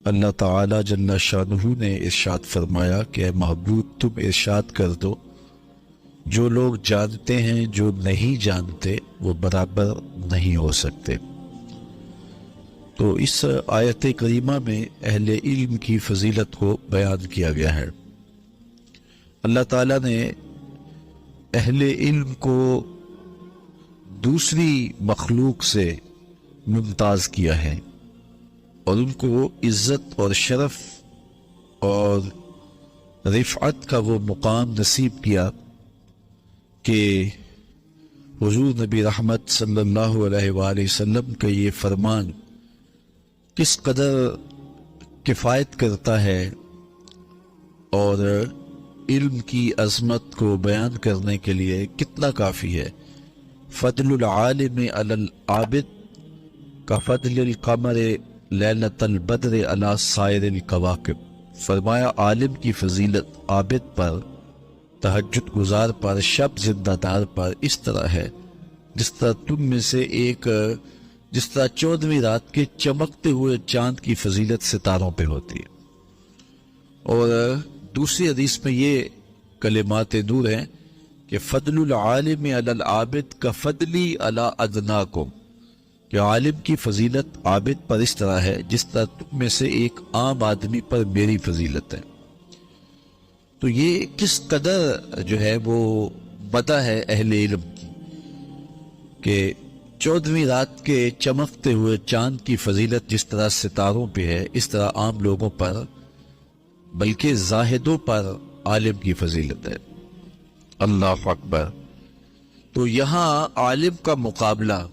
اللہ تعالی جل شانہ نے ارشاد فرمایا کہ اے محبوب تم ارشاد کر دو، جو لوگ جانتے ہیں جو نہیں جانتے وہ برابر نہیں ہو سکتے۔ تو اس آیت کریمہ میں اہل علم کی فضیلت کو بیان کیا گیا ہے۔ اللہ تعالیٰ نے اہل علم کو دوسری مخلوق سے ممتاز کیا ہے اور ان کو عزت اور شرف اور رفعت کا وہ مقام نصیب کیا کہ حضور نبی رحمت صلی اللہ علیہ وآلہ وسلم کا یہ فرمان کس قدر کفایت کرتا ہے اور علم کی عظمت کو بیان کرنے کے لیے کتنا کافی ہے۔ فضل العالم علی العابد کا فضل القمر لیلۃ البدر علی سائر الکواکب۔ فرمایا عالم کی فضیلت عابد پر، تہجد گزار پر، شب زندہ دار پر اس طرح ہے جس طرح تم میں سے ایک، جس طرح 14ویں رات کے چمکتے ہوئے چاند کی فضیلت ستاروں پہ ہوتی ہے۔ اور دوسری حدیث میں یہ کلمات نور ہیں کہ فضل العالم علی العابد کا فضلی علی ادناکم، کہ عالم کی فضیلت عابد پر اس طرح ہے جس طرح تم میں سے ایک عام آدمی پر میری فضیلت ہے۔ تو یہ کس قدر جو ہے وہ مدح ہے اہل علم کی کہ 14ویں رات کے چمکتے ہوئے چاند کی فضیلت جس طرح ستاروں پہ ہے اس طرح عام لوگوں پر بلکہ زاہدوں پر عالم کی فضیلت ہے۔ اللہ اکبر۔ تو یہاں عالم کا مقابلہ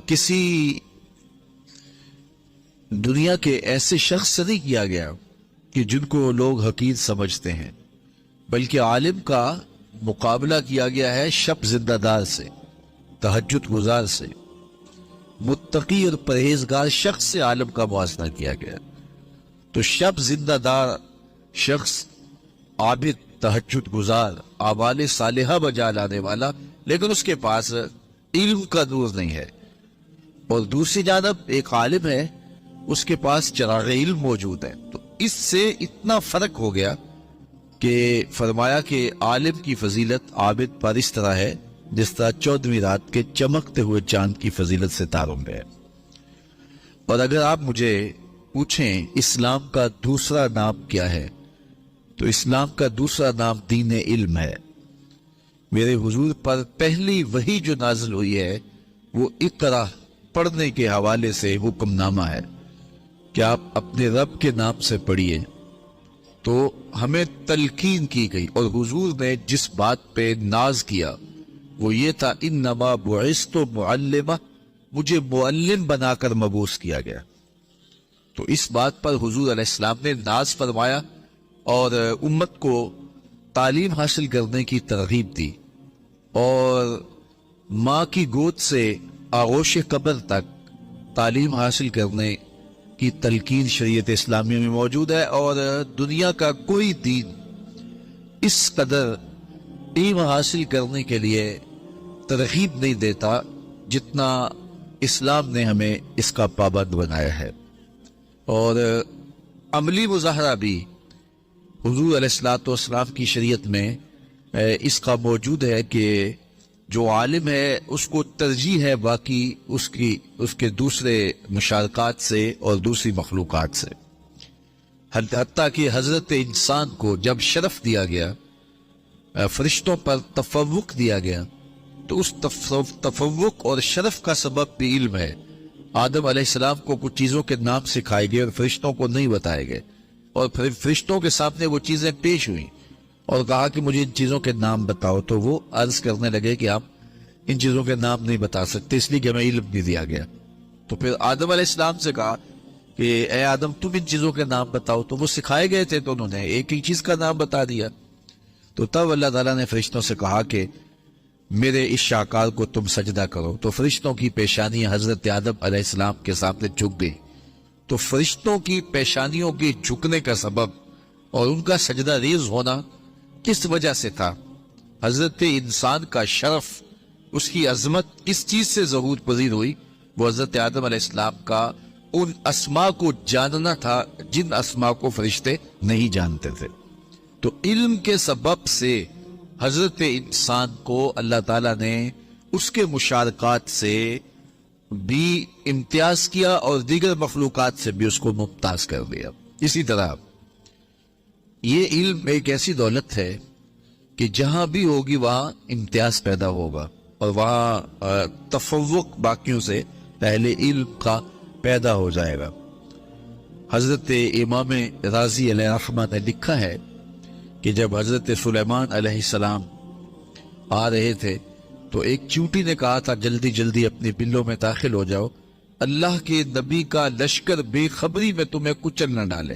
کسی دنیا کے ایسے شخص سے نہیں کیا گیا کہ جن کو لوگ حقیر سمجھتے ہیں، بلکہ عالم کا مقابلہ کیا گیا ہے شب زندہ دار سے، تہجد گزار سے، متقی اور پرہیزگار شخص سے عالم کا موازنہ کیا گیا۔ تو شب زندہ دار شخص، عابد، تہجد گزار، اعمال صالحہ بجا لانے والا، لیکن اس کے پاس علم کا نور نہیں ہے، اور دوسری جانب ایک عالم ہے اس کے پاس چراغ علم موجود ہے۔ تو اس سے اتنا فرق ہو گیا کہ فرمایا کہ عالم کی فضیلت عابد پر اس طرح ہے جس طرح 14ویں رات کے چمکتے ہوئے چاند کی فضیلت ستاروں میں ہے۔ اور اگر آپ مجھے پوچھیں اسلام کا دوسرا نام کیا ہے تو اسلام کا دوسرا نام دین علم ہے۔ میرے حضور پر پہلی وحی جو نازل ہوئی ہے وہ اقرا پڑھنے کے حوالے سے حکم نامہ ہے کہ آپ اپنے رب کے نام سے پڑھیے۔ تو ہمیں تلقین کی گئی اور حضور نے جس بات پہ ناز کیا وہ یہ تھا انما بعثت معلما، مجھے معلم بنا کر مبعوث کیا گیا۔ تو اس بات پر حضور علیہ السلام نے ناز فرمایا اور امت کو تعلیم حاصل کرنے کی ترغیب دی، اور ماں کی گود سے آغوش قبر تک تعلیم حاصل کرنے کی تلقین شریعت اسلامیہ میں موجود ہے، اور دنیا کا کوئی دین اس قدر علم حاصل کرنے کے لیے ترغیب نہیں دیتا جتنا اسلام نے ہمیں اس کا پابند بنایا ہے۔ اور عملی مظاہرہ بھی حضور علیہ السلام کی شریعت میں اس کا موجود ہے کہ جو عالم ہے اس کو ترجیح ہے باقی اس کے دوسرے مشارکات سے اور دوسری مخلوقات سے، حتیٰ کہ حضرت انسان کو جب شرف دیا گیا، فرشتوں پر تفوق دیا گیا، تو اس تفوق اور شرف کا سبب بھی علم ہے۔ آدم علیہ السلام کو کچھ چیزوں کے نام سکھائے گئے اور فرشتوں کو نہیں بتائے گئے، اور پھر فرشتوں کے سامنے وہ چیزیں پیش ہوئیں اور کہا کہ مجھے ان چیزوں کے نام بتاؤ، تو وہ عرض کرنے لگے کہ آپ ان چیزوں کے نام نہیں بتا سکتے اس لیے کہ ہمیں علم نہیں دیا گیا۔ تو پھر آدم علیہ السلام سے کہا کہ اے آدم تم ان چیزوں کے نام بتاؤ، تو وہ سکھائے گئے تھے تو انہوں نے ایک ایک چیز کا نام بتا دیا۔ تو تب اللہ تعالیٰ نے فرشتوں سے کہا کہ میرے اس شاہکار کو تم سجدہ کرو، تو فرشتوں کی پیشانیاں حضرت آدم علیہ السلام کے سامنے جھک گئی۔ تو فرشتوں کی پیشانیوں کے جھکنے کا سبب اور ان کا سجدہ ریز ہونا کس وجہ سے تھا؟ حضرت انسان کا شرف، اس کی عظمت کس چیز سے ظہور پذیر ہوئی؟ وہ حضرت آدم علیہ السلام کا ان اسما کو جاننا تھا جن اسما کو فرشتے نہیں جانتے تھے. تو علم کے سبب سے حضرت انسان کو اللہ تعالیٰ نے اس کے مشارکات سے بھی امتیاز کیا اور دیگر مخلوقات سے بھی اس کو ممتاز کر دیا. اسی طرح یہ علم ایک ایسی دولت ہے کہ جہاں بھی ہوگی وہاں امتیاز پیدا ہوگا اور وہاں تفوق باقیوں سے پہلے علم کا پیدا ہو جائے گا. حضرت امام رازی علیہ الرحمہ نے لکھا ہے کہ جب حضرت سلیمان علیہ السلام آ رہے تھے تو ایک چیونٹی نے کہا تھا جلدی جلدی اپنی بلوں میں داخل ہو جاؤ، اللہ کے نبی کا لشکر بے خبری میں تمہیں کچل نہ ڈالے.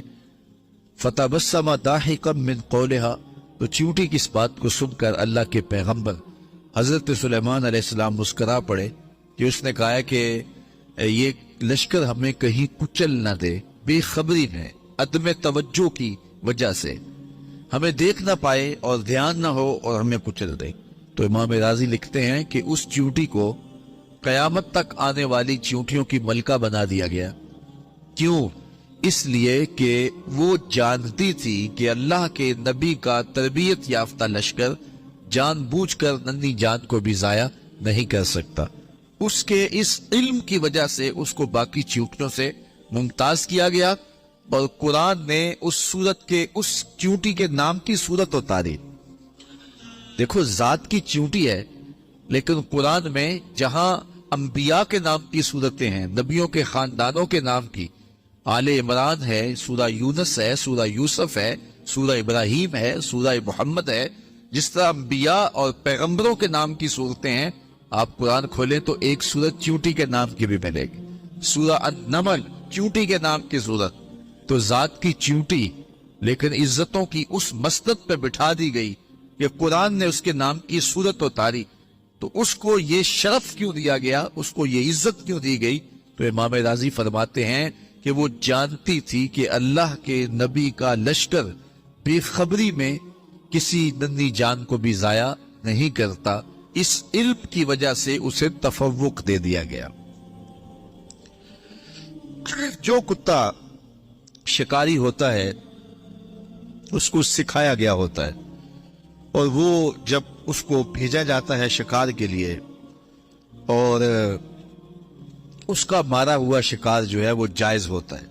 فتبسم ضاحکا من قولها، تو چیونٹی کی اس بات کو سن کر اللہ کے پیغمبر حضرت سلیمان علیہ السلام مسکرا پڑے کہ اس نے کہا ہے کہ یہ لشکر ہمیں کہیں کچل نہ دے، بے خبری میں عدم توجہ کی وجہ سے ہمیں دیکھ نہ پائے اور دھیان نہ ہو اور ہمیں کچل دے. تو امام راضی لکھتے ہیں کہ اس چیونٹی کو قیامت تک آنے والی چیونٹیوں کی ملکہ بنا دیا گیا. کیوں؟ اس لیے کہ وہ جانتی تھی کہ اللہ کے نبی کا تربیت یافتہ لشکر جان بوجھ کر ننھی جان کو بھی ضائع نہیں کر سکتا. اس کے اس علم کی وجہ سے اس کو باقی چیونٹیوں سے ممتاز کیا گیا اور قرآن نے اس صورت کے اس چیونٹی کے نام کی صورت اتاری. دیکھو ذات کی چیونٹی ہے لیکن قرآن میں جہاں انبیاء کے نام کی صورتیں ہیں، نبیوں کے خاندانوں کے نام کی، آل عمران ہے، سورہ یونس ہے، سورہ یوسف ہے، سورہ ابراہیم ہے، سورہ محمد ہے، جس طرح انبیاء اور پیغمبروں کے نام کی صورتیں ہیں، آپ قرآن کھولیں تو ایک صورت چیونٹی کے نام کی بھی ملے گی. سورہ النمل چیونٹی کے نام کی صورت. تو ذات کی چیونٹی لیکن عزتوں کی اس مسند پہ بٹھا دی گئی کہ قرآن نے اس کے نام کی صورت اتاری. تو اس کو یہ شرف کیوں دیا گیا، اس کو یہ عزت کیوں دی گئی؟ تو امام راضی فرماتے ہیں کہ وہ جانتی تھی کہ اللہ کے نبی کا لشکر بے خبری میں کسی ننھی جان کو بھی ضائع نہیں کرتا. اس علم کی وجہ سے اسے تفوق دے دیا گیا. جو کتا شکاری ہوتا ہے اس کو سکھایا گیا ہوتا ہے اور وہ جب اس کو بھیجا جاتا ہے شکار کے لیے اور اس کا مارا ہوا شکار جو ہے وہ جائز ہوتا ہے.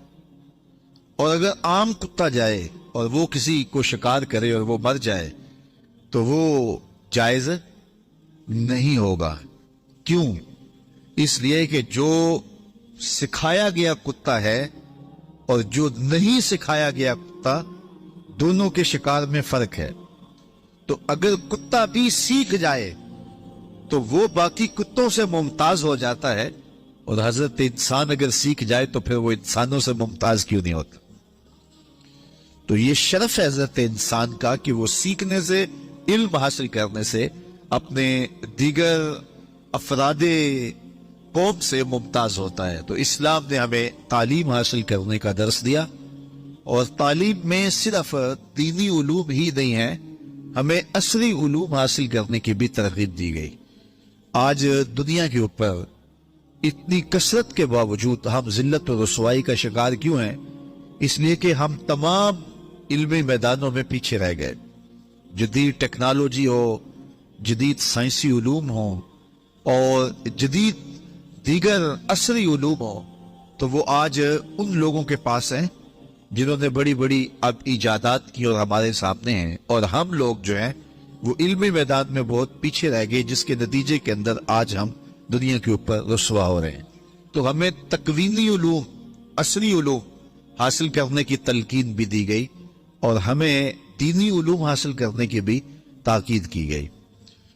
اور اگر عام کتا جائے اور وہ کسی کو شکار کرے اور وہ مر جائے تو وہ جائز نہیں ہوگا. کیوں؟ اس لیے کہ جو سکھایا گیا کتا ہے اور جو نہیں سکھایا گیا کتا، دونوں کے شکار میں فرق ہے. تو اگر کتا بھی سیکھ جائے تو وہ باقی کتوں سے ممتاز ہو جاتا ہے، اور حضرت انسان اگر سیکھ جائے تو پھر وہ انسانوں سے ممتاز کیوں نہیں ہوتا؟ تو یہ شرف ہے حضرت انسان کا کہ وہ سیکھنے سے، علم حاصل کرنے سے اپنے دیگر افراد قوم سے ممتاز ہوتا ہے. تو اسلام نے ہمیں تعلیم حاصل کرنے کا درس دیا، اور تعلیم میں صرف دینی علوم ہی نہیں ہے، ہمیں عصری علوم حاصل کرنے کی بھی ترغیب دی گئی. آج دنیا کے اوپر اتنی کثرت کے باوجود ہم ذلت و رسوائی کا شکار کیوں ہیں؟ اس لیے کہ ہم تمام علمی میدانوں میں پیچھے رہ گئے. جدید ٹیکنالوجی ہو، جدید سائنسی علوم ہو اور جدید دیگر عصری علوم ہو، تو وہ آج ان لوگوں کے پاس ہیں جنہوں نے بڑی بڑی اب ایجادات کی اور ہمارے سامنے ہیں، اور ہم لوگ جو ہیں وہ علمی میدان میں بہت پیچھے رہ گئے، جس کے نتیجے کے اندر آج ہم دنیا کے اوپر رسوا ہو رہے ہیں. تو ہمیں تکوینی علوم، عصری علوم حاصل کرنے کی تلقین بھی دی گئی اور ہمیں دینی علوم حاصل کرنے کی بھی تاکید کی گئی.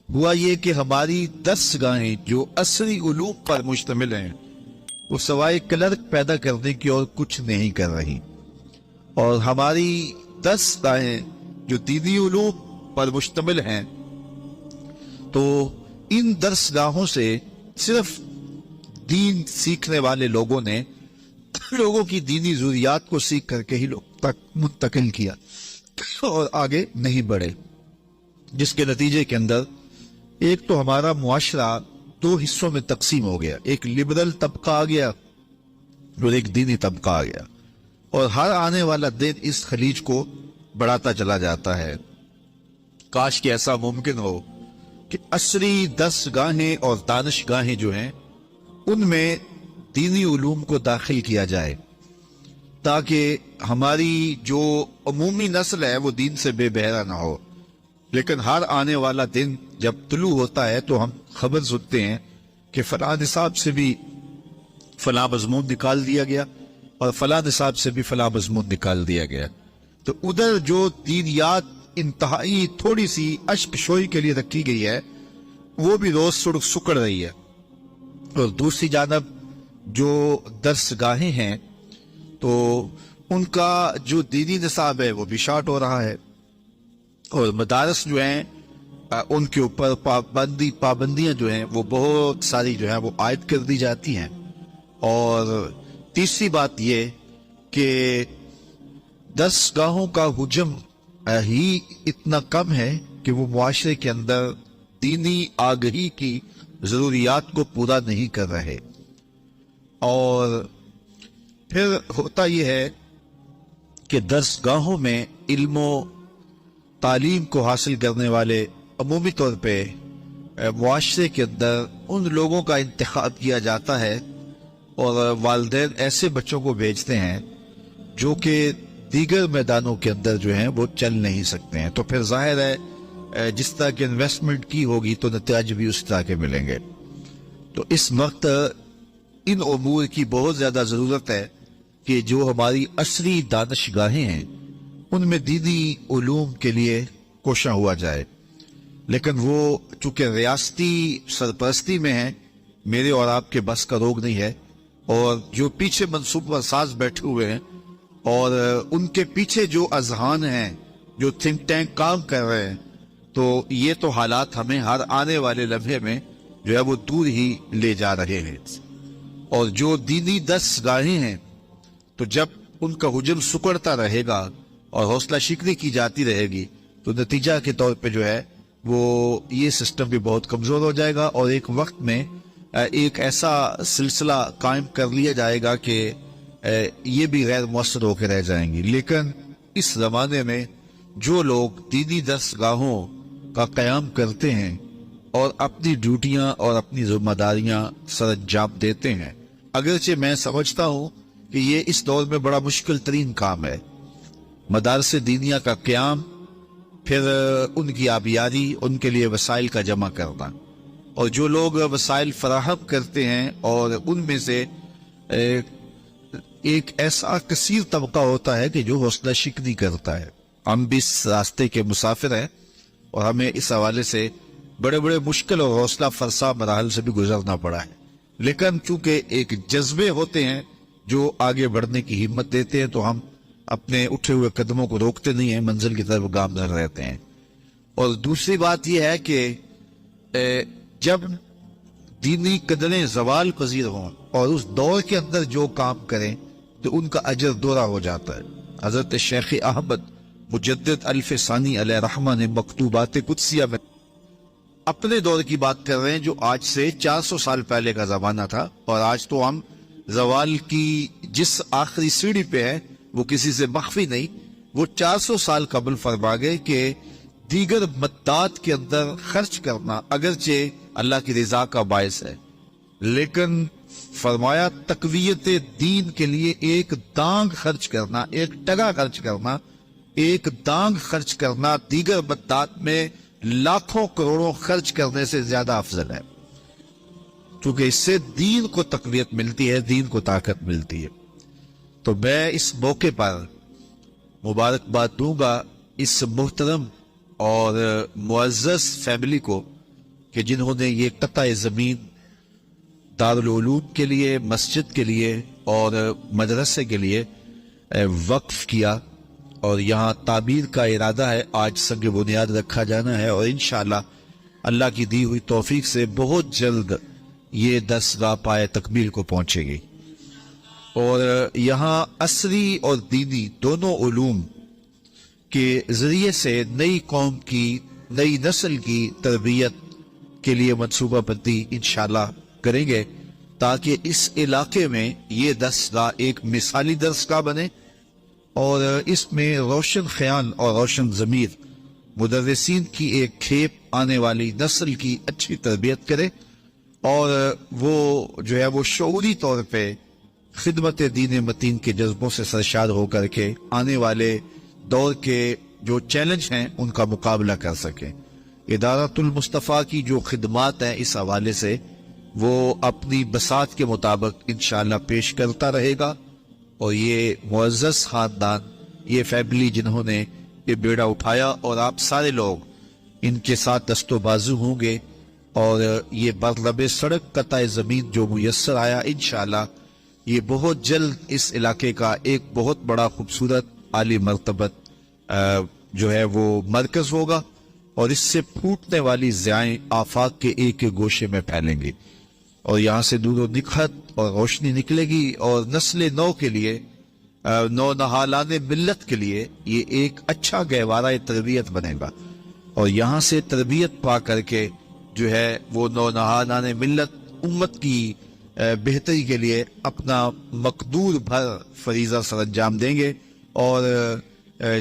ہوا یہ کہ ہماری درسگاہیں جو عصری علوم پر مشتمل ہیں وہ سوائے کلرک پیدا کرنے کی اور کچھ نہیں کر رہی، اور ہماری درسگاہیں جو دینی علوم پر مشتمل ہیں تو ان درسگاہوں سے صرف دین سیکھنے والے لوگوں نے لوگوں کی دینی ضروریات کو سیکھ کر کے ہی لوگ تک منتقل کیا اور آگے نہیں بڑھے، جس کے نتیجے کے اندر ایک تو ہمارا معاشرہ دو حصوں میں تقسیم ہو گیا. ایک لبرل طبقہ آ گیا اور ایک دینی طبقہ آ گیا، اور ہر آنے والا دن اس خلیج کو بڑھاتا چلا جاتا ہے۔ کاش کہ ایسا ممکن ہو کہ عصری درسگاہیں اور دانشگاہیں جو ہیں ان میں دینی علوم کو داخل کیا جائے، تاکہ ہماری جو عمومی نسل ہے وہ دین سے بے بہرا نہ ہو۔ لیکن ہر آنے والا دن جب طلوع ہوتا ہے تو ہم خبر سنتے ہیں کہ فلاں نصاب سے بھی فلاں مضمون نکال دیا گیا اور فلاں نصاب سے بھی فلاں مضمون نکال دیا گیا، تو ادھر جو دینیات انتہائی تھوڑی سی اشک شوئی کے لیے رکھی گئی ہے وہ بھی روز سکڑ رہی ہے، اور دوسری جانب جو درسگاہیں ہیں تو ان کا جو دینی نصاب ہے وہ بھی شارٹ ہو رہا ہے، اور مدارس جو ہیں ان کے اوپر پابندیاں جو ہیں وہ بہت ساری جو ہیں وہ عائد کر دی جاتی ہیں۔ اور تیسری بات یہ کہ درسگاہوں کا حجم ہی اتنا کم ہے کہ وہ معاشرے کے اندر دینی آگہی کی ضروریات کو پورا نہیں کر رہے، اور پھر ہوتا یہ ہے کہ درسگاہوں میں علم و تعلیم کو حاصل کرنے والے عمومی طور پہ معاشرے کے اندر ان لوگوں کا انتخاب کیا جاتا ہے، اور والدین ایسے بچوں کو بھیجتے ہیں جو کہ دیگر میدانوں کے اندر جو ہیں وہ چل نہیں سکتے ہیں، تو پھر ظاہر ہے جس طرح کی انویسٹمنٹ کی ہوگی تو نتائج بھی اس طرح کے ملیں گے۔ تو اس وقت ان امور کی بہت زیادہ ضرورت ہے کہ جو ہماری عصری دانشگاہیں ہیں ان میں دینی علوم کے لیے کوشاں ہوا جائے، لیکن وہ چونکہ ریاستی سرپرستی میں ہیں، میرے اور آپ کے بس کا روگ نہیں ہے، اور جو پیچھے منصوبہ ساز بیٹھے ہوئے ہیں اور ان کے پیچھے جو اذہان ہیں، جو تھنک ٹینک کام کر رہے ہیں، تو یہ تو حالات ہمیں ہر آنے والے لمحے میں جو ہے وہ دور ہی لے جا رہے ہیں۔ اور جو دینی درسگاہیں ہیں تو جب ان کا حجم سکڑتا رہے گا اور حوصلہ شکنی کی جاتی رہے گی تو نتیجہ کے طور پہ جو ہے وہ یہ سسٹم بھی بہت کمزور ہو جائے گا، اور ایک وقت میں ایک ایسا سلسلہ قائم کر لیا جائے گا کہ یہ بھی غیر مؤثر ہو کے رہ جائیں گی۔ لیکن اس زمانے میں جو لوگ دینی درسگاہوں کا قیام کرتے ہیں اور اپنی ڈیوٹیاں اور اپنی ذمہ داریاں سر انجام دیتے ہیں، اگرچہ میں سمجھتا ہوں کہ یہ اس دور میں بڑا مشکل ترین کام ہے، مدارس دینیہ کا قیام، پھر ان کی آبیاری، ان کے لیے وسائل کا جمع کرنا، اور جو لوگ وسائل فراہم کرتے ہیں اور ان میں سے ایک ایسا کثیر طبقہ ہوتا ہے کہ جو حوصلہ شکنی کرتا ہے۔ ہم بھی اس راستے کے مسافر ہیں اور ہمیں اس حوالے سے بڑے بڑے مشکل اور حوصلہ فرسا مراحل سے بھی گزرنا پڑا ہے، لیکن چونکہ ایک جذبے ہوتے ہیں جو آگے بڑھنے کی ہمت دیتے ہیں تو ہم اپنے اٹھے ہوئے قدموں کو روکتے نہیں ہیں، منزل کی طرف گامزن رہتے ہیں۔ اور دوسری بات یہ ہے کہ جب دینی قدریں زوال پذیر ہوں اور اس دور کے اندر جو کام کریں تو ان کا اجر دوہرا ہو جاتا ہے۔ حضرت شیخ احمد مجدد الف ثانی علیہ رحمہ نے مکتوبات قدسیہ میں اپنے دور کی بات کر رہے ہیں جو آج سے 400 سال پہلے کا زمانہ تھا، اور آج تو ہم زوال کی جس آخری سیڑھی پہ ہے وہ کسی سے مخفی نہیں، وہ 400 سال قبل فرما گئے کہ دیگر مدات کے اندر خرچ کرنا اگرچہ اللہ کی رضا کا باعث ہے، لیکن فرمایا تقویت دین کے لیے ایک دانگ خرچ کرنا، ایک ٹگا خرچ کرنا، ایک دانگ خرچ کرنا دیگر مدات میں لاکھوں کروڑوں خرچ کرنے سے زیادہ افضل ہے، کیونکہ اس سے دین کو تقویت ملتی ہے، دین کو طاقت ملتی ہے۔ تو میں اس موقع پر مبارکباد دوں گا اس محترم اور معزز فیملی کو کہ جنہوں نے یہ قطع زمین دارالعلوم کے لیے، مسجد کے لیے اور مدرسے کے لیے وقف کیا، اور یہاں تعمیر کا ارادہ ہے، آج سنگ بنیاد رکھا جانا ہے، اور انشاءاللہ اللہ کی دی ہوئی توفیق سے بہت جلد یہ درسگاہ پائے تکمیل کو پہنچے گی، اور یہاں عصری اور دینی دونوں علوم کے ذریعے سے نئی قوم کی، نئی نسل کی تربیت کے لیے منصوبہ بندی انشاءاللہ کریں گے، تاکہ اس علاقے میں یہ درسگاہ ایک مثالی درسگاہ بنے اور اس میں روشن خیال اور روشن ضمیر مدرسین کی ایک کھیپ آنے والی نسل کی اچھی تربیت کرے، اور وہ جو ہے وہ شعوری طور پہ خدمت دین متین کے جذبوں سے سرشار ہو کر کے آنے والے دور کے جو چیلنج ہیں ان کا مقابلہ کر سکیں۔ ادارۃ المصطفیٰ کی جو خدمات ہیں اس حوالے سے وہ اپنی بساط کے مطابق انشاءاللہ پیش کرتا رہے گا، اور یہ معزز خاندان، یہ فیملی جنہوں نے یہ بیڑا اٹھایا، اور آپ سارے لوگ ان کے ساتھ دست و بازو ہوں گے، اور یہ برلب سڑک قطع زمین جو میسر آیا انشاءاللہ یہ بہت جلد اس علاقے کا ایک بہت بڑا خوبصورت عالی مرتبت جو ہے وہ مرکز ہوگا، اور اس سے پھوٹنے والی ضیائیں آفاق کے ایک ایک گوشے میں پھیلیں گی، اور یہاں سے نور و نکھت اور روشنی نکلے گی، اور نسل نو کے لیے، نو نہالان ملت کے لیے یہ ایک اچھا گہوارہ تربیت بنے گا، اور یہاں سے تربیت پا کر کے جو ہے وہ نو نہالان ملت امت کی بہتری کے لیے اپنا مقدور بھر فریضہ سر انجام دیں گے، اور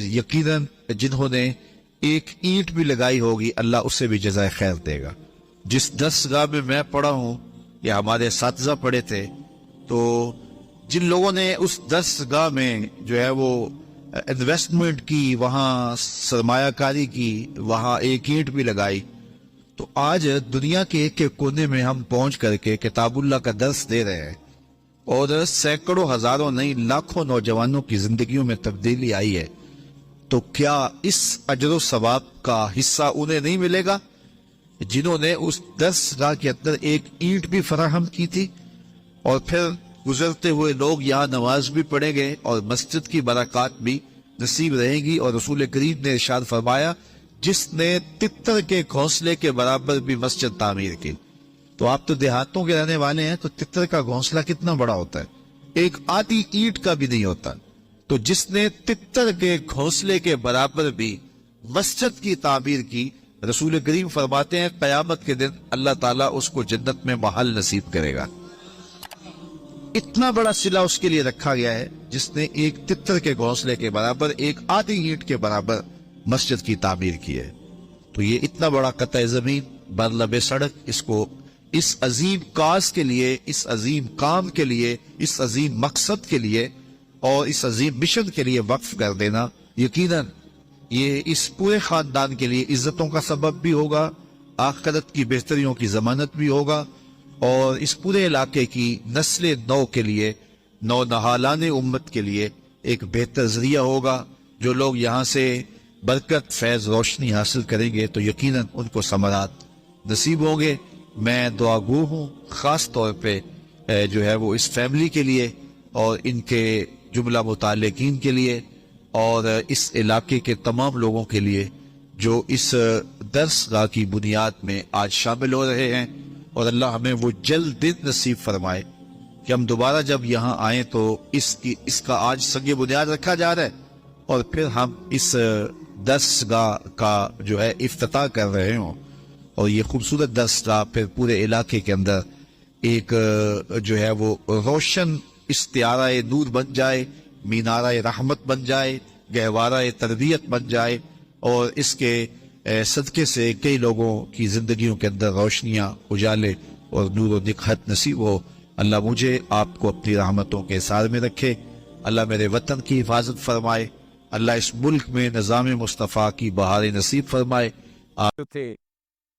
یقیناً جنہوں نے ایک اینٹ بھی لگائی ہوگی اللہ اسے بھی جزائے خیر دے گا۔ جس درسگاہ میں پڑھا ہوں یا ہمارے اساتذہ پڑھے تھے، تو جن لوگوں نے اس درسگاہ میں جو ہے وہ انویسٹمنٹ کی، وہاں سرمایہ کاری کی، وہاں ایک اینٹ بھی لگائی، تو آج دنیا کے ایک ایک کونے میں ہم پہنچ کر کے کتاب اللہ کا درس دے رہے ہیں، اور سینکڑوں ہزاروں نہیں لاکھوں نوجوانوں کی زندگیوں میں تبدیلی آئی ہے، تو کیا اس اجر و ثواب کا حصہ انہیں نہیں ملے گا جنہوں نے اس درسگاہ کے اندر ایک اینٹ بھی فراہم کی تھی؟ اور پھر گزرتے ہوئے لوگ یہاں نماز بھی پڑھیں گے اور مسجد کی برکات بھی نصیب رہیں گی، اور رسول کریم نے ارشاد فرمایا جس نے تتر کے گھونسلے کے برابر بھی مسجد تعمیر کی۔ تو آپ تو دیہاتوں کے رہنے والے ہیں، تو تتر کا گھونسلہ کتنا بڑا ہوتا ہے، ایک آدھی اینٹ کا بھی نہیں ہوتا، تو جس نے تتر کے گھونسلے کے برابر بھی مسجد کی تعمیر کی، رسول کریم فرماتے ہیں قیامت کے دن اللہ تعالیٰ اس کو جنت میں محل نصیب کرے گا۔ اتنا بڑا صلہ اس کے لیے رکھا گیا ہے جس نے ایک تتر کے گھونسلے کے برابر، ایک آدھی اینٹ کے برابر مسجد کی تعمیر کی ہے۔ تو یہ اتنا بڑا قطع زمین برلب سڑک، اس کو اس عظیم کاز کے لیے، اس عظیم کام کے لیے، اس عظیم مقصد کے لیے اور اس عظیم مشن کے لیے وقف کر دینا، یقیناً یہ اس پورے خاندان کے لیے عزتوں کا سبب بھی ہوگا، آخرت کی بہتریوں کی ضمانت بھی ہوگا، اور اس پورے علاقے کی نسل نو کے لیے، نو نہالان امت کے لیے ایک بہتر ذریعہ ہوگا۔ جو لوگ یہاں سے برکت، فیض، روشنی حاصل کریں گے تو یقیناً ان کو ثمرات نصیب ہوں گے۔ میں دعا گو ہوں خاص طور پہ جو ہے وہ اس فیملی کے لیے اور ان کے جملہ متعلقین کے لیے اور اس علاقے کے تمام لوگوں کے لیے جو اس درسگاہ کی بنیاد میں آج شامل ہو رہے ہیں، اور اللہ ہمیں وہ جلد دن نصیب فرمائے کہ ہم دوبارہ جب یہاں آئیں تو اس کا آج سنگ بنیاد رکھا جا رہا ہے، اور پھر ہم اس درسگاہ کا جو ہے افتتاح کر رہے ہوں، اور یہ خوبصورت درسگاہ پھر پورے علاقے کے اندر ایک جو ہے وہ روشن استعارہ نور بن جائے، مینارہ رحمت بن جائے، گہوارہ تربیت بن جائے، اور اس کے صدقے سے کئی لوگوں کی زندگیوں کے اندر روشنیاں، اجالے اور نور و نکہت نصیب ہو۔ اللہ مجھے آپ کو اپنی رحمتوں کے سار میں رکھے، اللہ میرے وطن کی حفاظت فرمائے، اللہ اس ملک میں نظام مصطفیٰ کی بہار نصیب فرمائے۔ تھے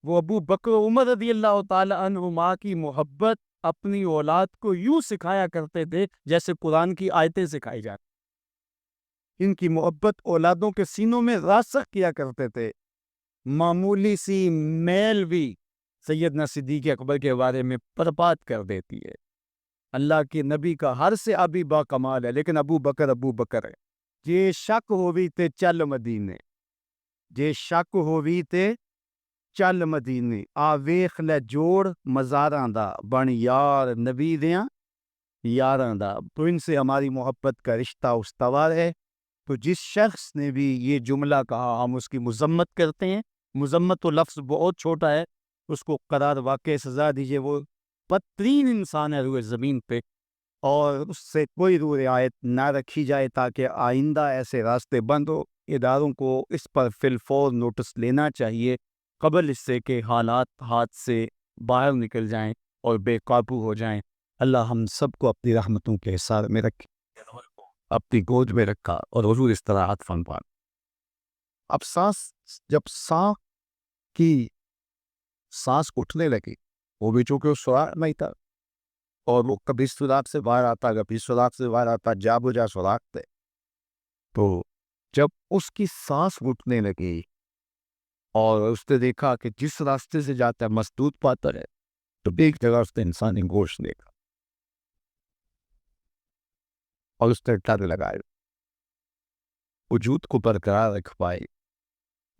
وہ ابو بکر و عمر رضی اللہ تعالی عنہما کی محبت اپنی اولاد کو یوں سکھایا کرتے تھے جیسے قرآن کی آیتیں سکھائی جاتی۔ ان کی محبت اولادوں کے سینوں میں راسخ کیا کرتے تھے۔ معمولی سی میل بھی سیدنا صدیق اکبر کے بارے میں برباد کر دیتی ہے۔ اللہ کے نبی کا ہر سے ابھی با کمال ہے، لیکن ابو بکر ہے۔ جے شک ہووی تے چل مدینے، جے شک ہووی تے چل مدینے، آ ویخ لے جوڑ مزاراں دا، بن یار نبی دیاں یاراں دا۔ تو ان سے ہماری محبت کا رشتہ استوار ہے۔ تو جس شخص نے بھی یہ جملہ کہا ہم اس کی مذمت کرتے ہیں۔ مذمت تو لفظ بہت چھوٹا ہے، اس کو قرار واقع سزا دیجئے۔ وہ بدترین انسان ہے روئے زمین پہ، اور اس سے کوئی روح رعایت نہ رکھی جائے تاکہ آئندہ ایسے راستے بند ہو۔ اداروں کو اس پر فی الفور نوٹس لینا چاہیے قبل اس سے کہ حالات ہاتھ سے باہر نکل جائیں اور بے قابو ہو جائیں۔ اللہ ہم سب کو اپنی رحمتوں کے حصار میں رکھے، اپنی گود میں رکھا، اور حضور استراحت فرما۔ اب جب کی سانس اٹھنے لگی، وہ بھی چونکہ اس سوراخ نہیں تھا، اور وہ کبھی سوراخ سے باہر آتا، کبھی سوراخ سے باہر آتا، جا بجا سوراخ تھے۔ تو جب اس کی سانس اٹھنے لگی اور اس نے دیکھا کہ جس راستے سے جاتا ہے مسدود پاتا ہے، تو ایک جگہ اس نے انسانی گوشت دیکھا اور اس نے ڈر لگایا، وجود کو برقرار رکھ پائے۔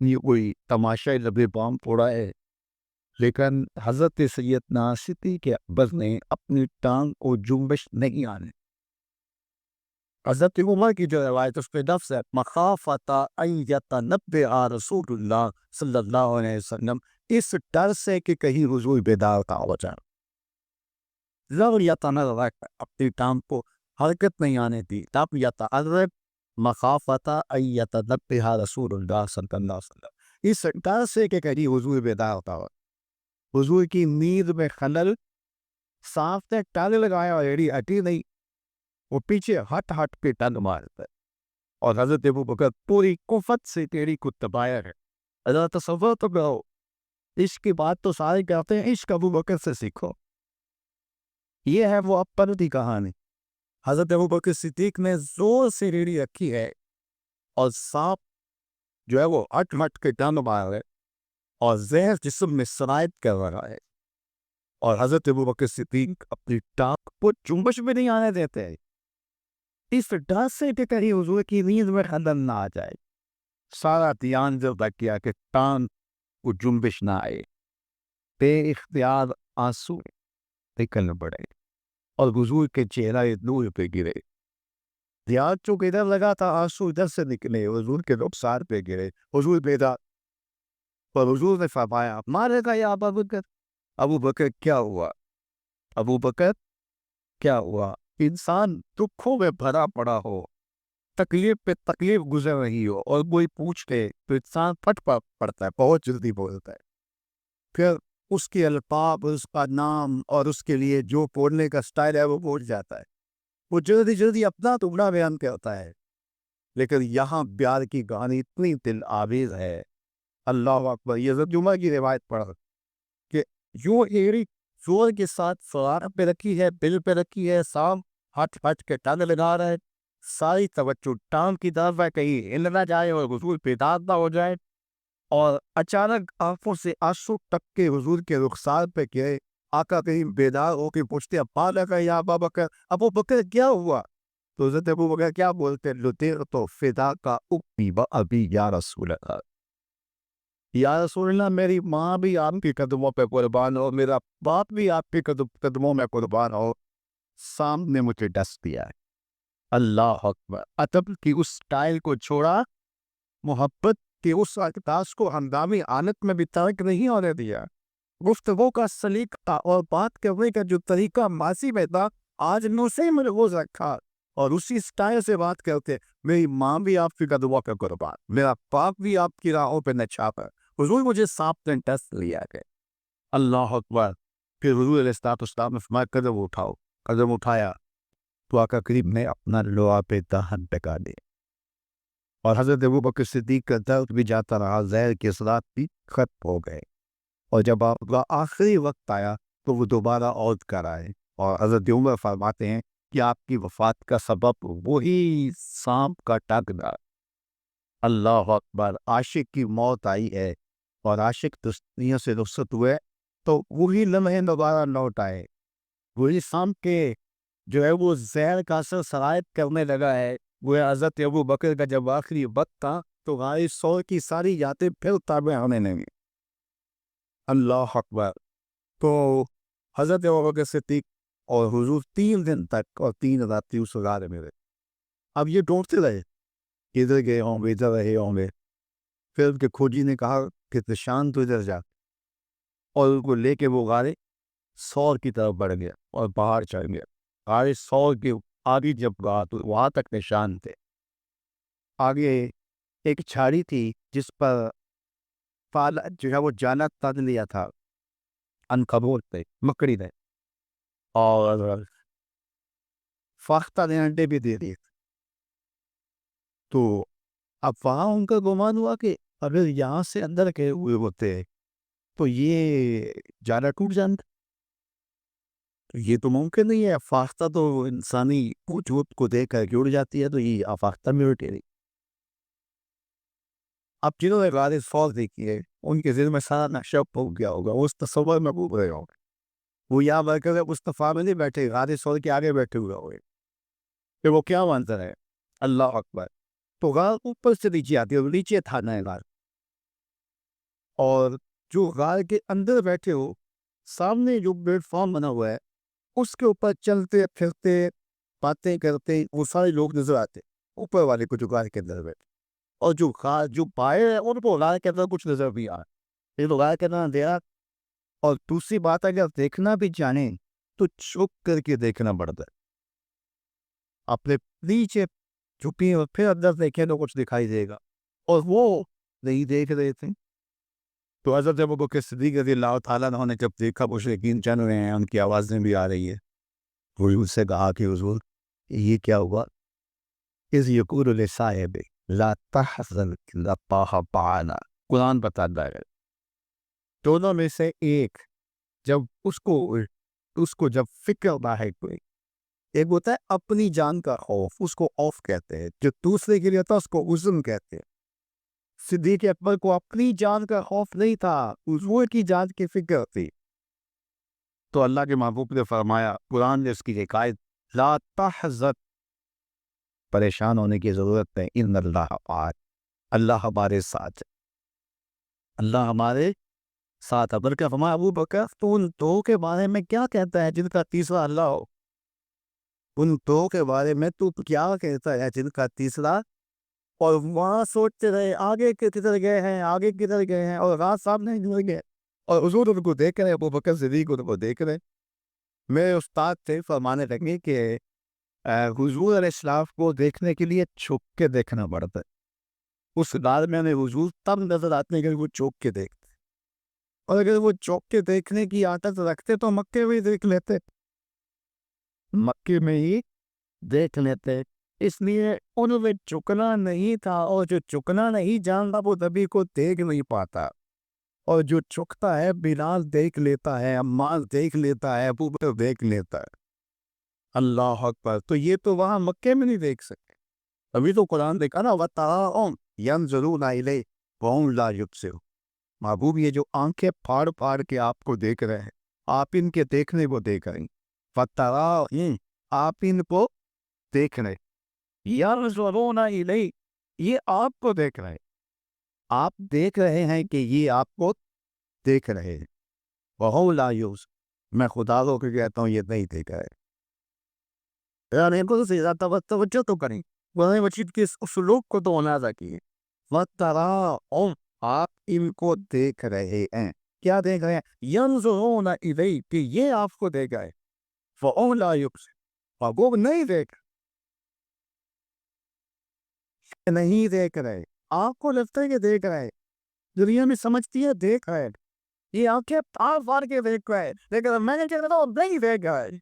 یہ کوئی تماشائی لبِ بام پھوڑا ہے، لیکن حضرت سیدنا صدیق اکبر نے اپنی ٹانگ کو جنبش نہیں آنے۔ حضرت عمر کی جو روایت اس پہ لفظ ہے مخافۃ ان یتنبہ رسول اللہ صلی اللہ علیہ وسلم، اس ڈر سے کہ کہیں حضور بیدار نہ ہو جائے۔ لم یتنرک، اپنی ٹانگ کو حرکت نہیں آنے دی، تب یتعرب مخافۃ ان یتنبہ رسول اللہ صلی اللہ علیہ وسلم، اس ڈر سے کہ کہیں حضور بیدار ہوتا ہو۔ حضور کی نیند میں خلل، سانپ نے ٹانگ لگایا اور ایڑی ہٹی نہیں، وہ پیچھے ہٹ کے ٹنگ مارتا ہے، اور حضرت ابوبکر پوری قوت سے ایڑی کو دبایا ہے۔ حضرت تصور تو کرو، عشق کی بات تو سارے کہتے ہیں عشق ابوبکر سے سیکھو، یہ ہے وہ اپن کی کہانی۔ حضرت ابوبکر صدیق نے زور سے ایڑی رکھی ہے، اور سانپ جو ہے وہ ہٹ کے ٹنگ مار ہے، اور زہر جسم میں سرایت کر رہا ہے، اور حضرت ابوبکر صدیق اپنی ٹانگ کو جنبش بھی نہیں آنے دیتے ہیں، اس ڈر سے کہ کہیں حضور کی نیند میں خلل نہ آ جائے۔ سارا دھیان جب رکھ کیا کہ ٹانگ کو جنبش نہ آئے، بے اختیار آنسو نکلنے پڑے، اور حضور کے چہرہ نور پہ گرے۔ دھیان چونکہ ادھر لگا تھا، آنسو ادھر سے نکلے، حضور کے رخسار پہ گرے، حضور بیدار، اور حضور نے فرمایا مارے گا یا ابو بکر؟ ابو بکر کیا ہوا؟ ابو بکر کیا ہوا؟ انسان دکھوں میں بھرا پڑا ہو، تکلیف پہ تکلیف گزر رہی ہو، اور کوئی پوچھ لے تو انسان پھٹ پڑتا ہے، بہت جلدی بولتا ہے، پھر اس کے القاب، اس کا نام اور اس کے لیے جو بولنے کا سٹائل ہے وہ بول جاتا ہے، وہ جلدی اپنا ٹکڑا بیان کرتا ہے۔ لیکن یہاں پیار کی کہانی اتنی دل آویز ہے، اللہ اکبر۔ یہ جمعہ کی روایت پڑھ کہ یوں ایڑی زور کے ساتھ سوار پہ رکھی ہے، بل پہ رکھی ہے، سام ہٹ کے ٹانگ لگا رہا ہے، ساری توجہ ٹانگ کی طرف ہے، کہیں ہل نہ جائے اور حضور بیدار نہ ہو جائے، اور اچانک آنکھوں سے آنسو ٹپ کے حضور کے رخسار پہ گئے۔ آقا کہیں بیدار ہو کے پوچھتے ابا لگا یا ابا بکر، ابو بکر کیا ہوا؟ تو حضرت ابو بکر کیا بولتے؟ لطیر تو فدا کا امی و ابی یا رسول اللہ، یا رسول اللہ میری ماں بھی آپ کے قدموں پہ قربان ہو، میرا باپ بھی آپ کے قدموں میں قربان ہو، سامنے مجھے ڈس دیا ہے۔ اللہ اکبر۔ ادب کی اس سٹائل کو چھوڑا، محبت کے اس انداز کو ہنگامی حالت میں بھی ترک نہیں ہونے دیا، گفتگو کا سلیقہ اور بات کرنے کا جو طریقہ ماضی میں تھا آج نوسے ملغوز رکھا، اور اسی سٹائل سے بات کرتے، میری ماں بھی آپ کے قدموں پہ قربان، میرا باپ بھی آپ کی راہوں پہ نچھاور، حضور مجھے سانپ نے ڈس لیا ہے۔ اللہ اکبر۔ پھر حضور علیہ السلام نے فرمایا قدم اٹھاؤ، قدم اٹھایا تو آقا کریم نے اپنا لعاب پہ دہن ٹکا دیا، اور حضرت ابوبکر صدیق کا درد بھی جاتا رہا، زہر کے اثرات بھی ختم ہو گئے، اور جب آپ کا آخری وقت آیا تو وہ دوبارہ عود کر آئے، اور حضرت عمر فرماتے ہیں کہ آپ کی وفات کا سبب وہی سانپ کا ٹنگ تھا۔ اللہ اکبر۔ عاشق کی موت آئی ہے اور عاشق دنیا سے رخصت ہوئے تو وہی لمحے دوبارہ لوٹ آئے، وہی سانپ کے جو ہے وہ زہر کا اثر سرایت کرنے لگا ہے۔ وہ حضرت ابو بکر کا جب آخری وقت تھا تو غالب سور کی ساری یادیں پھر تابع ہونے لگی۔ اللہ اکبر۔ تو حضرت ابو بکر صدیق اور حضور 3 دن تک اور 3 راتیں اس غار میں رہے۔ اب یہ ڈھونڈتے رہے ادھر گئے ہوں گے، ادھر رہے ہوں گے، پھر ان کے کھوجی نے کہا کہ نشان تو ادھر جا، اور ان کو لے کے وہ غارے سور کی طرف بڑھ گیا اور باہر چڑھ گیا. غار سور کے آگے جب گیا تو وہاں تک نشان تھے. آگے ایک جھاڑی تھی جس پر پال جو ہے وہ جالا تن لیا تھا عنکبوت پہ، مکڑی نے، اور فاختہ نے انڈے بھی دے دیے. تو اب وہاں ان کا گمان ہوا کہ اگر یہاں سے اندر گئے ہوئے ہوتے تو یہ جالا ٹوٹ جاتا. تو یہ تو ممکن نہیں ہے، فاختہ تو انسانی وجود کو دیکھ کر جڑ جاتی ہے، تو یہ فاختہ میں اٹھے نہیں. اب جنہوں نے غار سور دیکھی ہے ان کے ذہن میں سارا نقشہ ہو گیا ہوگا، اس تصور میں ڈوب رہے ہوں گے. وہ یہاں بیٹھ کر مصطفیٰ میں نہیں بیٹھے، غار سور کے آگے بیٹھے ہوئے ہوئے کہ وہ کیا منظر ہے. اللہ اکبر. تو غار اوپر سے نیچے آتی ہے اور نیچے تھانا ہے غار، اور جو غار کے اندر بیٹھے ہو سامنے جو پلیٹ فارم بنا ہوا ہے اس کے اوپر چلتے پھرتے باتیں کرتے وہ سارے لوگ نظر آتے اوپر والے کو جو غار کے اندر بیٹھے. اور جو غار جو باہر ہے ان کو غار کے اندر کچھ نظر بھی آ رہا ہے، تو غار کے اندر اندھیرا. اور دوسری بات اگر دیکھنا بھی جانے تو چھپ کر کے دیکھنا پڑتا ہے. اپنے نیچے جھکیں اور پھر اندر دیکھیں تو کچھ دکھائی دے گا، اور وہ نہیں دیکھ رہے تھے. تو حضرت ابوبکر صدیق رضی اللہ تعالیٰ عنہ نے جب دیکھا مشرکین چل رہے ہیں، ان کی آوازیں بھی آ رہی ہے، وہ اس سے کہا کہ حضور یہ کیا ہوا؟ اذ یقول لصاحبہ لا تحزن ان اللہ معنا. قرآن بتاتا ہے دونوں میں سے ایک جب اس کو جب فکر لاحق ہوئی، ایک ہوتا ہے اپنی جان کا خوف، اس کو خوف کہتے ہیں، جو دوسرے کے لیے ہوتا ہے اس کو حزن کہتے ہیں. صدیق اکبر کو اپنی جان کا خوف نہیں تھا، حضور کی جان کی فکر تھی. تو اللہ کے محبوب نے فرمایا، قرآن نے اس کی حکایت، لا تحزن، پریشان ہونے کی ضرورت نہیں، ان اللہ معنا، اللہ ہمارے ساتھ ہے، اللہ ہمارے ساتھ. ابر کا فرمایا ابو بکر تو ان دو کے بارے میں کیا کہتا ہے جن کا تیسرا اللہ ہو؟ ان دو کے بارے میں تو کیا کہتا ہے جن کا تیسرا؟ اور وہاں سوچتے رہے آگے کدھر گئے ہیں، آگے کدھر گئے ہیں، اور رات سامنے گزر گئے، اور حضور ان کو دیکھ رہے، ابو بکر صدیق ان کو دیکھ رہے. میرے استاد تھے فرمانے لگے کہ حضور علیہ السلام کو دیکھنے کے لیے چھپ کے دیکھنا پڑتا ہے. اس دار میں حضور تب نظر آتے ہیں کہ وہ چوک کے دیکھتے، اور اگر وہ چوک کے دیکھنے کی عادت رکھتے تو مکے میں ہی دیکھ لیتے، مکے میں ہی دیکھ لیتے. اس لیے انہوں میں چکنا نہیں تھا، اور جو چکنا نہیں جانتا وہ نبی کو دیکھ نہیں پاتا، اور جو چکتا ہے بلال دیکھ لیتا ہے، عمار دیکھ لیتا ہے، ابو بکر دیکھ لیتا ہے. اللہ اکبر. تو یہ تو وہاں مکے میں نہیں دیکھ سکتے. ابھی تو قرآن دیکھا نا، وَتَرَاهُمْ يَنظُرُونَ إِلَيْكَ وَهُمْ لَا يُبْصِرُونَ. محبوب یہ جو آنکھیں پھاڑ پھاڑ کے آپ کو دیکھ رہے ہیں، آپ ان کے دیکھنے کو دیکھ رہے ہیں. وَتَرَاهُمْ، آپ ان کو دیکھ رہے ہیں. يَنظُرُونَ إِلَيْكَ، یہ آپ کو دیکھ رہے ہیں، آپ دیکھ رہے ہیں کہ یہ آپ کو دیکھ رہے ہیں. وَهُمْ لَا يُبْصِرُونَ، میں خدا کو کہتا ہوں یہ نہیں دیکھ رہے. یعنی ان کو توجہ تو کریں، قرآن مجید کے اس اسلوب کو تو اندازہ کیے. وَتَرَاهُمْ، آپ ان کو دیکھ رہے ہیں. کیا دیکھ رہے ہیں؟ يَنظُرُونَ إِلَيْكَ، کہ یہ آپ کو دیکھ رہے ہیں. وَهُمْ لَا يُبْصِرُونَ، اور وہ نہیں دیکھ رہے. آپ کو لگتا ہے کہ دیکھ رہے ہیں، دنیا میں سمجھتی ہے دیکھ رہے ہیں، یہ آنکھیں پھاڑ پھاڑ کے دیکھ رہے ہیں، لیکن میں نے کہا نہیں دیکھ رہے.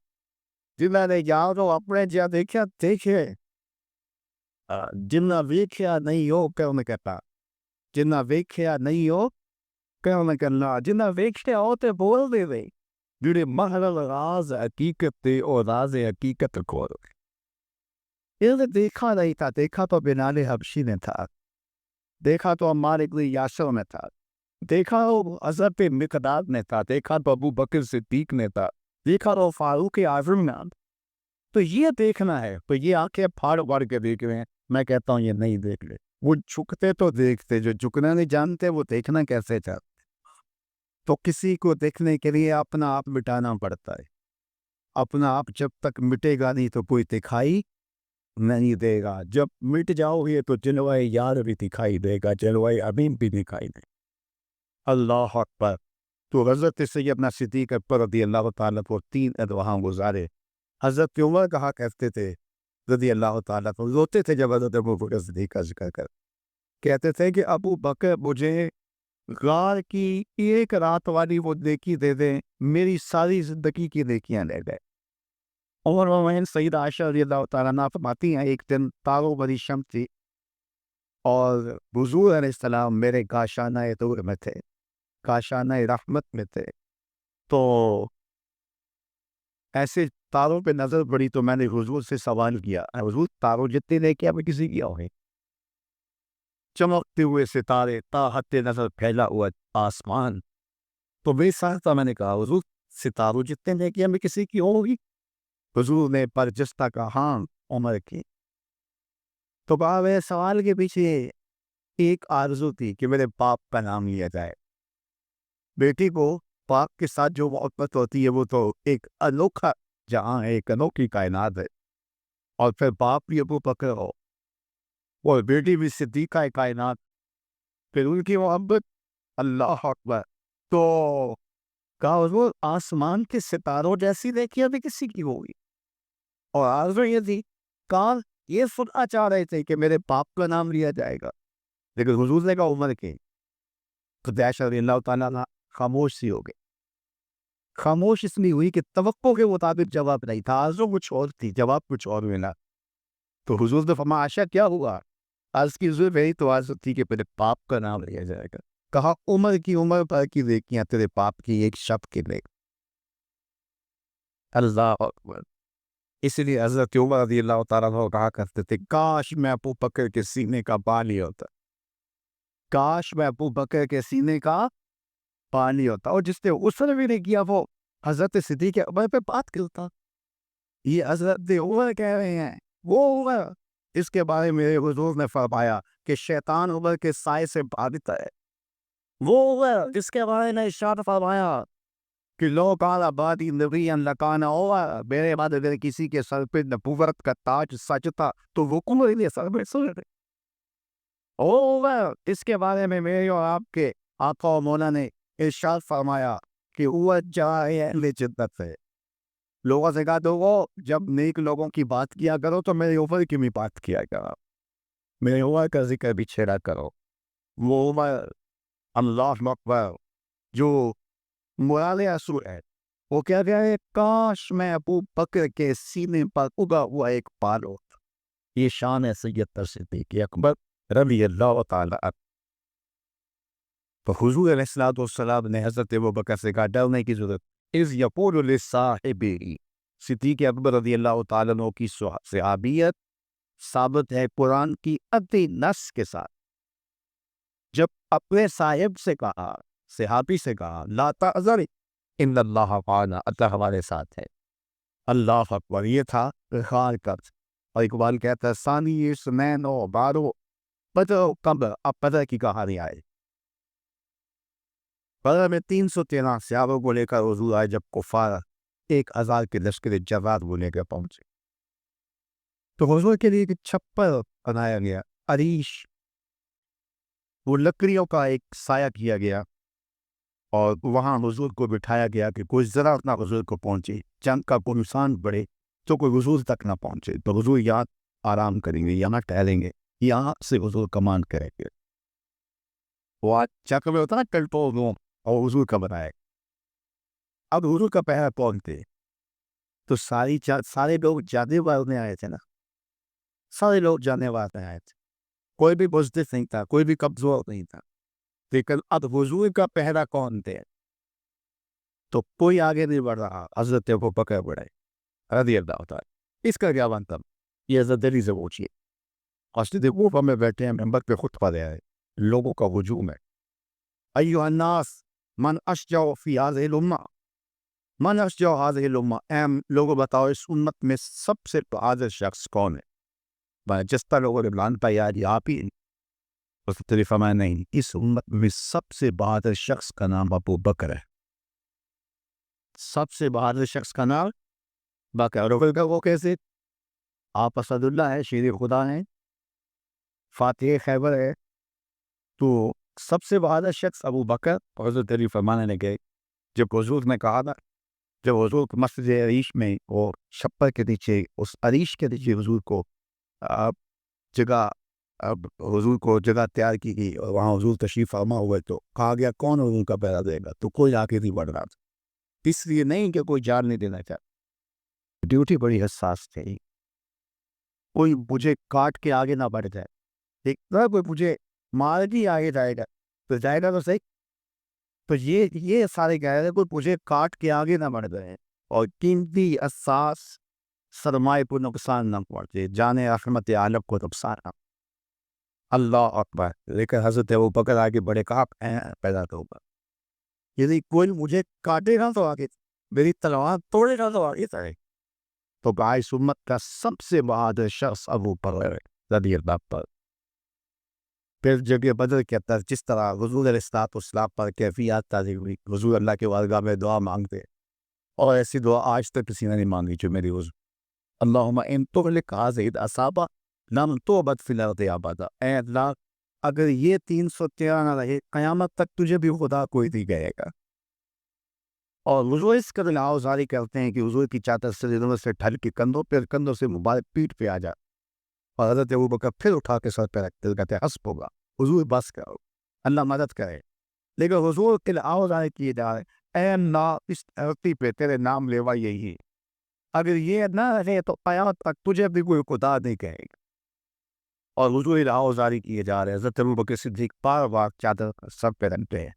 جنہوں نے جاؤ تو اپنے جہاں دیکھا دیکھے، جنہ ویکھیا نہیں ہو کہ انہیں کہتا، جنہ ویکھیا نہیں ہو کہ انہیں کہنا، جنہ ویکھیا ہو تے بول دے دے، جڑے محرل راز حقیقت تے اور راز حقیقت کو. یہ دیکھا نہیں تھا، دیکھا تو بلال حبشی نے تھا، دیکھا تو عمار ابن یاسر نے تھا، دیکھا تو حضرت مقداد نے تھا، دیکھا تو ابو بکر صدیق نے تھا، دیکھا تو فاروق اعظم نے. تو یہ دیکھنا ہے، تو یہ آنکھیں پھاڑ پھاڑ کے دیکھ رہے ہیں. میں کہتا ہوں یہ نہیں دیکھ لے. وہ جھکتے تو دیکھتے، جو جھکنا نہیں جانتے وہ دیکھنا کیسے چاہتے. تو کسی کو دیکھنے کے لیے اپنا آپ مٹانا پڑتا ہے. اپنا آپ جب تک مٹے گا نہیں تو کوئی دکھائی نہیں دے گا. جب مٹ جاؤ گے تو جلوہ یار بھی دکھائی دے گا، جلوہ امین بھی دکھائی دے گا. اللہ اکبر. تو حضرت سیدنا صدیق اکبر رضی اللہ تعالیٰ کو 3 وہاں گزارے. حضرت عمر کہا کرتے تھے رضی اللہ تعالیٰ کو، روتے تھے جب حضرت ابوبکر صدیق کا ذکر کر، کہتے تھے کہ ابو بکر مجھے غار کی ایک رات والی وہ نیکی دے دیں، میری ساری زندگی کی نیکیاں لے گئے. اور وہ سیدہ عائشہ رضی اللہ تعالیٰ عنہ فرماتی ہیں ایک دن تاروں بھری شمس تھی اور حضور علیہ السلام میرے کاشانہ دور میں تھے، کاشانہ رحمت میں تھے. تو ایسے تاروں پہ نظر پڑی تو میں نے حضور سے سوال کیا، حضور تاروں جتنے لے کے ابھی کسی کی ہوئے، چمکتے ہوئے ستارے، تا حد نظر پھیلا ہوا آسمان. تو بے سہتا میں نے کہا حضور ستاروں جتنے لے کے ہمیں کسی کی ہوگی؟ حضور نے برجستہ کہا ہاں عمر کی. تو کہا میرے سوال کے پیچھے ایک آرزو تھی کہ میرے باپ کا نام لیا جائے. بیٹی کو باپ کے ساتھ جو محبت ہوتی ہے وہ تو ایک انوکھا جہاں ہے، ایک انوکھی کائنات ہے. اور پھر باپ بھی ابو بکر ہو اور بیٹی بھی صدیقہ کائنات، پھر ان کی محبت، اللہ اکبر. تو کہا حضور آسمان کے ستاروں جیسی دیکھی ابھی کسی کی ہوگی. اور آرزو یہ تھی، کہا یہ سننا چاہ رہے تھے کہ میرے باپ کا نام لیا جائے گا، لیکن حضور نے کہا عمر کے. تو عائشہ رضی اللہ تعالیٰ عنہ خاموش سی ہو گئی. خاموش اس لیے ہوئی کہ توقع کے مطابق جواب نہیں تھا، آرزو کچھ اور تھی، جواب کچھ اور ملا. تو حضور نے فرمایا عائشہ کیا ہوا؟ عرض کی حضور میری تو آرزو تھی کہ میرے باپ کا نام لیا جائے گا. کہا عمر کی عمر پر کی نیکیاں تیرے باپ کی ایک شب کے لے. اللہ اکبر. اس لیے حضرت عمر رضی اللہ تعالیٰ عنہ کہا کرتے تھے کاش میں ابو بکر کے سینے کا پانی ہوتا، کاش میں ابو بکر کے سینے کا پانی ہوتا. اور جس نے غسل بھی نہیں کیا وہ حضرت صدیق اکبر پہ بات کرتا. یہ حضرت عمر کہہ رہے ہیں وہ عمر، اس کے بارے میں حضور نے فرمایا کہ شیطان عمر کے سائے سے بھاگتا ہے. وہ عمر جس کے بارے میں ارشاد فرمایا کہ لو کالا بادی نبی لکانا عمر، میرے بعد اگر کسی کے سر پہ نبوت کا تاج سجتا تو وہ عمر ہی سر پہ سجدے. عمر اس کے بارے میں میرے اور آپ کے آقا و مولا نے ارشاد فرمایا کہ عمر جائے اہل جنت ہے. لوگوں سے کہا تو وہ جب نیک لوگوں کی بات کیا کرو تو میرے عمر کی بھی بات کیا کرو، میرے عمر کا ذکر بھی چھیڑا کرو. وہ عمر اللہ اکبر جو مراد اصول ہے وہ کیا گیا ہے، کاش میں ابو بکر کے سینے پر اگا ہوا ایک پال ہوتا. یہ شان ہے سیدنا صدیق اکبر رضی اللہ تعالیٰ عنہ. تو حضور علیہ السلام نے حضرت ابو بکر سے کہا ڈرنے کی ضرورت. اذ یقول لصاحبہ، صدیق اکبر رضی اللہ تعالیٰ عنہ کی صحابیت ثابت ہے قرآن کی ادھی نص کے ساتھ. جب اپنے صاحب سے کہا، صحابی سے کہا لا تحزن ان اللہ معنا، اللہ ہمارے ساتھ ہے. اللہ اکبر. یہ تھا غار کا. اور اقبال کہتا ہے ثانی سنین و بارو بدر قبر. اب بدر کی کہانی آئے. بدر میں 313 صحابوں کو لے کر حضور آئے جب کفار 1000 کے لشکر جرار کو لے کر پہنچے. تو حضور کے لیے ایک چھپر بنایا گیا، عریش، وہ لکڑیوں کا ایک سایہ کیا گیا اور وہاں حضور کو بٹھایا گیا کہ کوئی ذرا اپنا حضور کو پہنچے، جنگ کا کوئی نقصان بڑھے تو کوئی حضور تک نہ پہنچے. تو حضور یہاں آرام کریں گے، یہاں ٹہلیں گے، یہاں سے حضور کمانڈ کریں گے. وہ آج چکر میں ہوتا نا کنٹرول روم، اور حضور کا بنایا. اب حضور کا پہرا کون تھے؟ تو سارے لوگ جانے والے آئے تھے نا، سارے لوگ جانے والے آئے تھے. کوئی بھی بزدل نہیں تھا، کوئی بھی کمزور نہیں تھا. لیکن اب حضور کا پہرا کون تھے؟ تو کوئی آگے نہیں بڑھ رہا، حضرت ابو بکر بڑھے رضی اللہ تعالیٰ. اس کا کیا مطلب؟ یہ حضرت علی سے پوچھیے. مسجد کوفہ میں بیٹھے ہیں، ممبر پہ خطبہ دے رہے ہیں، لوگوں کا ہجوم ہے. ایھا الناس من اشجع فی ہذہ الامہ، من اشجع ہذہ الامہ، اہم لوگوں بتاؤ اس امت میں سب سے بہادر شخص کون ہے؟ جس طرح لوگوں نے اعلان پہ یاد آپ ہی. اس نے فرمایا نہیں، اس امت میں سب سے بہادر شخص کا نام ابو بکر ہے. سب سے بہادر شخص کا نام بکر کا. وہ کیسے؟ آپ اسد اللہ ہے، شیر خدا ہیں، فاتح خیبر ہے. تو سب سے بہادر شخص ابو بکر. اور حضرت علی فرمانے لگے جب حضور نے کہا نا، جب حضور کو مسجد عریش میں اور چھپر کے نیچے، اس عریش کے نیچے حضور کو جگہ اب حضور کو جگہ تیار کی گئی اور وہاں حضور تشریف فرما ہوئے، تو کہا گیا کون حضور کا پہرا دے گا؟ تو کوئی آگے نہیں بڑھ رہا تھا، اس لیے نہیں کہ کوئی جان نہیں دینا چاہتا، ڈیوٹی بڑی حساس تھی، کوئی مجھے کاٹ کے آگے نہ بڑھ جائے، ایک طرح کوئی مجھے مار کے آگے جائے گا تو صحیح، تو یہ سارے کہہ رہے کوئی مجھے کاٹ کے آگے نہ بڑھ جائے اور قیمتی اساس سرمائے کو نقصان نہ پہنچے، جان رحمت عالم کو نقصان نہ، اللہ اکبر۔ لیکن حضرت ابوبکر آگے بڑے، کہا پیدا ہوگا، یعنی کوئی مجھے کاٹے گا تو آگے، میری تلوار توڑے گا تو آگے چلے، تو باعث امت کا سب سے بہادر شخص ابوبکر رضی اللہ عنہ۔ پھر جگہ بدر کے اندر جس طرح حضور علیہ السلام پر کیفیات تازی ہوئی، حضور اللہ کے بارگاہ میں دعا مانگتے، اور ایسی دعا آج تک کسی نے نہیں مانگی جو میری حضور، اللہم ان تغلق هذه الاصابہ لم تعبد فی الارض ابدا، اے اللہ اگر یہ 313 نہ رہے قیامت تک تجھے بھی خدا کوئی نہیں کہے گا۔ اور حضور اس قدر آوزاری کرتے ہیں کہ حضور کی چادر سجدوں سے ڈھل کے کندھوں پہ، کندھوں سے مبارک پیٹھ پہ آ جا، اور حضرت ابوبکر پھر اٹھا کے سر پہ رکھتے کہتے ہیں حسب ہوگا، حضور بس کرو، اللہ مدد کرے۔ لیکن حضور کے آوزاری کیے جا رہے، اے اللہ اس دھرتی پہ تیرے نام لیوا یہی ہے، اگر یہ نہ رہے تو قیامت تک تجھے بھی کوئی خدا نہیں کہے گا، اور حضور آوزاری کیے جا رہے ہیں۔ حضرت ابوبکر صدیق بار بار چادر سر پہ رکھتے ہیں،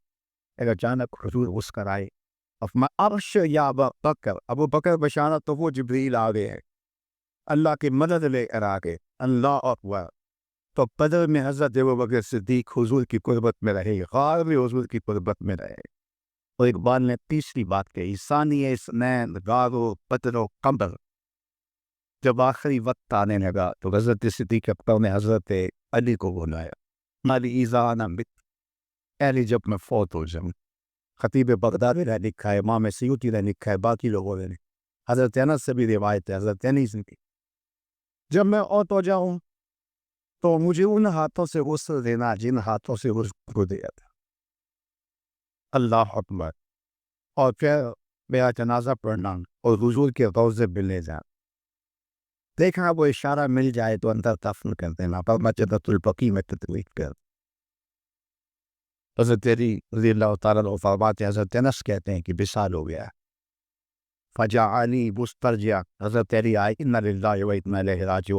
اگر اچانک حضور مسکر آئے، ابش یا ابا بکر، ابو بکر بشارت، تو وہ جبریل آ گئے ہیں، اللہ کی مدد لے کر آ گئے، اللہ اکبر۔ تو بدر میں حضرت ابوبکر صدیق حضور کی قربت میں رہے، غار میں حضور کی قربت میں رہے۔ اور اقبال نے تیسری بات کہی، ثانی اثنین غار و بدر و قمر، جب آخری وقت آنے لگا تو حضرت صدیق اکبر نے حضرت علی کو بلایا، علی ایزانا مت، علی جب میں فوت ہو جاؤں۔ خطیب بغدادی نے لکھا ہے، امام سیوطی نے لکھا ہے، باقی لوگوں نے، حضرت انس سے بھی روایت ہے، حضرت انس نے، جب میں فوت ہو جاؤں تو مجھے ان ہاتھوں سے غسل دینا جن ہاتھوں سے غسل کو دیا تھا، اللہ اکبر۔ اور پھر میرا جنازہ پڑھنا اور حضور کے روضے پہ لے جانا، دیکھنا وہ اشارہ مل جائے تو اندر دفن کر دینا، پر میں جنت البقیع میں تدفین کر۔ حضرت علی رضی اللہ تعالیٰ عنہ فرماتے ہیں، حضرت انس کہتے ہیں کہ وصال ہو گیا، فجعلی مسترجع، حضرت علی آئے، انا للہ و انا الیہ راجعون،